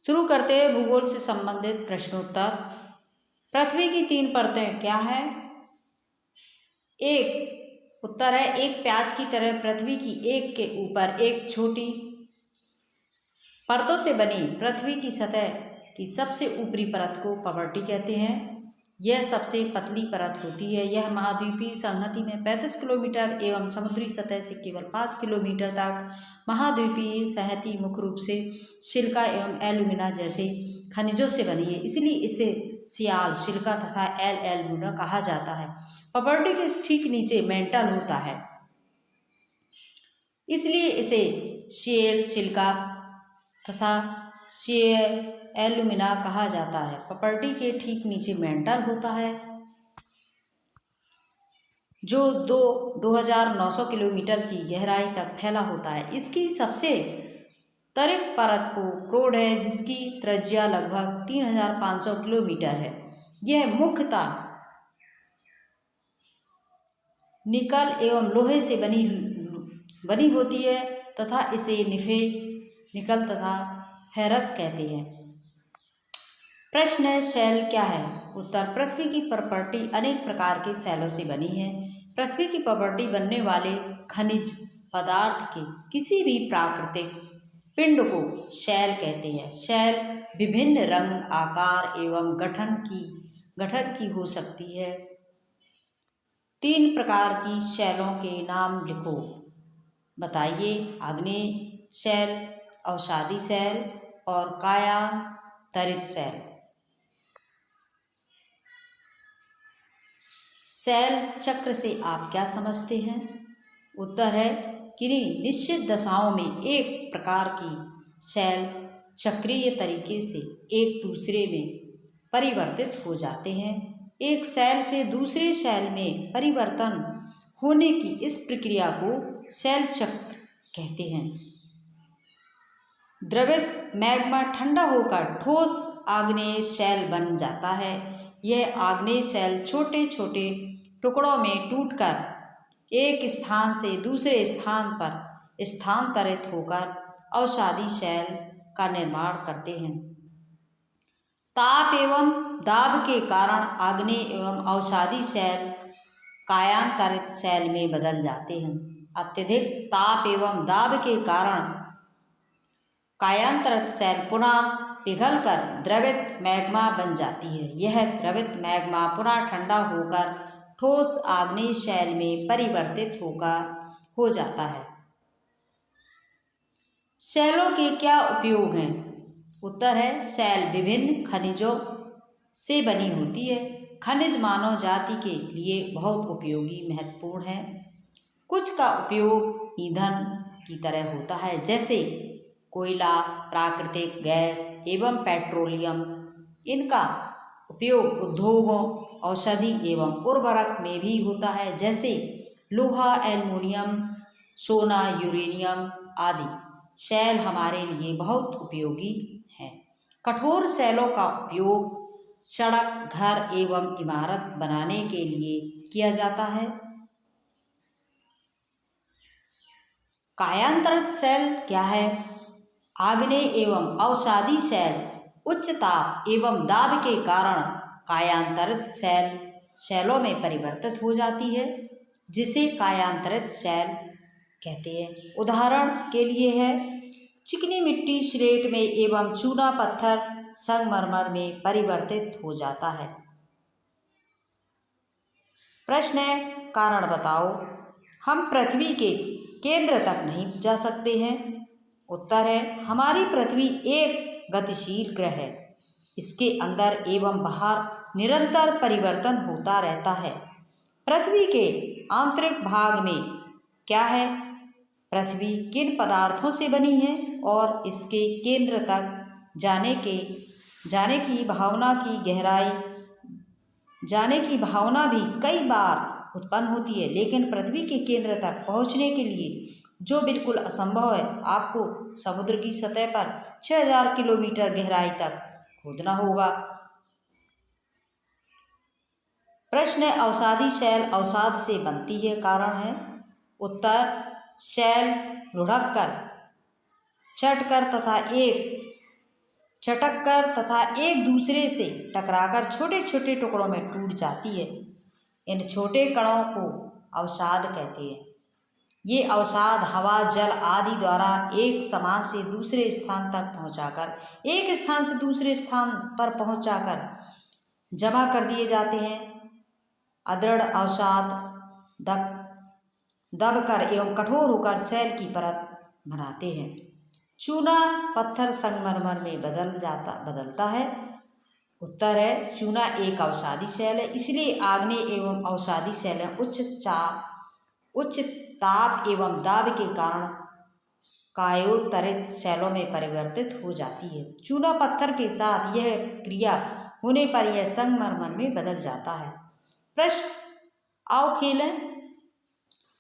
शुरू करते हैं भूगोल से संबंधित प्रश्नोत्तर। पृथ्वी की 3 परतें क्या हैं? एक उत्तर है, एक प्याज की तरह पृथ्वी की एक के ऊपर एक छोटी परतों से बनी पृथ्वी की सतह की सबसे ऊपरी परत को पवर्टी कहते हैं। यह सबसे पतली परत होती है। यह महाद्वीपीय संहति में 35 किलोमीटर एवं समुद्री सतह से केवल 5 किलोमीटर तक। महाद्वीपीय संहति मुख्य रूप से सिलिका एवं एल्यूमिना जैसे खनिजों से बनी है, इसलिए इसे सियाल, सिलिका तथा एल्यूमिना कहा जाता है। पवर्टी के ठीक नीचे मेंटल होता है, इसलिए इसे शेल, सिलिका तथा एल्यूमिना कहा जाता है। पवर्टी के ठीक नीचे मेंटल होता है जो 2900 किलोमीटर की गहराई तक फैला होता है। इसकी सबसे तरिक परत को क्रोड है, जिसकी त्रिज्या लगभग 3500 किलोमीटर है। यह मुख्यतः निकल एवं लोहे से बनी होती है तथा इसे निकल तथा फेरस कहते हैं। प्रश्न है, शैल क्या है? उत्तर, पृथ्वी की प्रॉपर्टी अनेक प्रकार के शैलों से बनी है। पृथ्वी की प्रॉपर्टी बनने वाले खनिज पदार्थ के किसी भी प्राकृतिक पिंड को शैल कहते हैं। शैल विभिन्न रंग, आकार एवं गठन की हो सकती है। 3 प्रकार की शैलों के नाम लिखो। बताइए। आग्नेय शैल, अवसादी शैल और कायांतरित शैल। शैल चक्र से आप क्या समझते हैं? उत्तर है, किन्हीं निश्चित दशाओं में एक प्रकार की शैल चक्रीय तरीके से एक दूसरे में परिवर्तित हो जाते हैं। एक शैल से दूसरे शैल में परिवर्तन होने की इस प्रक्रिया को शैल चक्र कहते हैं। द्रवित मैग्मा ठंडा होकर ठोस आग्नेय शैल बन जाता है। यह आग्नेय शैल छोटे छोटे टुकड़ों में टूटकर एक स्थान से दूसरे स्थान पर स्थानांतरित होकर अवसादी शैल का निर्माण करते हैं। ताप एवं दाब के कारण आग्नेय एवं अवसादी शैल कायांतरित शैल में बदल जाते हैं। अत्यधिक ताप एवं दाब के कारण कायांतरित शैल पुनः पिघलकर द्रवित मैग्मा बन जाती है। यह द्रवित मैग्मा पुनः ठंडा होकर ठोस आग्नेय शैल में परिवर्तित हो जाता है। शैलों के क्या उपयोग हैं? उत्तर है, शैल विभिन्न खनिजों से बनी होती है। खनिज मानव जाति के लिए बहुत उपयोगी, महत्वपूर्ण है। कुछ का उपयोग ईंधन की तरह होता है, जैसे कोयला, प्राकृतिक गैस एवं पेट्रोलियम। इनका उपयोग उद्योगों, औषधि एवं उर्वरक में भी होता है, जैसे लोहा, एल्युमिनियम, सोना, यूरेनियम आदि। शैल हमारे लिए बहुत उपयोगी हैं। कठोर शैलों का उपयोग सड़क, घर एवं इमारत बनाने के लिए किया जाता है। कायांतरित शैल क्या है? आग्नेय एवं अवसादी शैल उच्च ताप एवं दाब के कारण कायांतरित शैलों में परिवर्तित हो जाती है, जिसे कायांतरित शैल कहते हैं। उदाहरण के लिए है, चिकनी मिट्टी स्लेट में एवं चूना पत्थर संगमरमर में परिवर्तित हो जाता है। प्रश्न है, कारण बताओ। हम पृथ्वी के केंद्र तक नहीं जा सकते हैं। उत्तर है, हमारी पृथ्वी एक गतिशील ग्रह है। इसके अंदर एवं बाहर निरंतर परिवर्तन होता रहता है। पृथ्वी के आंतरिक भाग में क्या है? पृथ्वी किन पदार्थों से बनी है और इसके केंद्र तक जाने की भावना भी कई बार उत्पन्न होती है, लेकिन पृथ्वी के केंद्र तक पहुंचने के लिए जो बिल्कुल असंभव है, आपको समुद्र की सतह पर 6000 किलोमीटर गहराई तक खोदना होगा। प्रश्न है, अवसादी शैल अवसाद से बनती है, कारण है? उत्तर, शैल लुढ़ककर, चटकर तथा एक चटक कर तथा एक दूसरे से टकराकर छोटे छोटे टुकड़ों में टूट जाती है। इन छोटे कणों को अवसाद कहते हैं। ये अवसाद हवा, जल आदि द्वारा एक स्थान से दूसरे स्थान तक पहुंचाकर, एक स्थान से दूसरे स्थान पर पहुंचाकर जमा कर दिए जाते हैं। अदृढ़ अवसाद दबकर एवं कठोर होकर सेल की परत बनाते हैं। चूना पत्थर संगमरमर में बदलता है। उत्तर है चूना एक अवसादी सेल है, इसलिए आग्नेय एवं अवसादी सेलें उच्च ताप एवं दाब के कारण कायोत्तरित सेलों में परिवर्तित हो जाती है। चूना पत्थर के साथ यह क्रिया होने पर यह संगमरमर में बदल जाता है। प्रश्न आओ खेलें।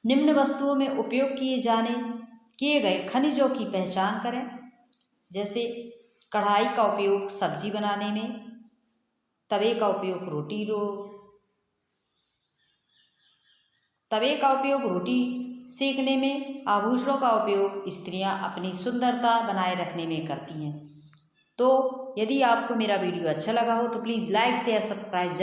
निम्न वस्तुओं में उपयोग किए गए खनिजों की पहचान करें। जैसे कढ़ाई का उपयोग सब्जी बनाने में, तवे का उपयोग रोटी सेकने में, आभूषणों का उपयोग स्त्रियां अपनी सुंदरता बनाए रखने में करती हैं। तो यदि आपको मेरा वीडियो अच्छा लगा हो तो प्लीज़ लाइक शेयर सब्सक्राइब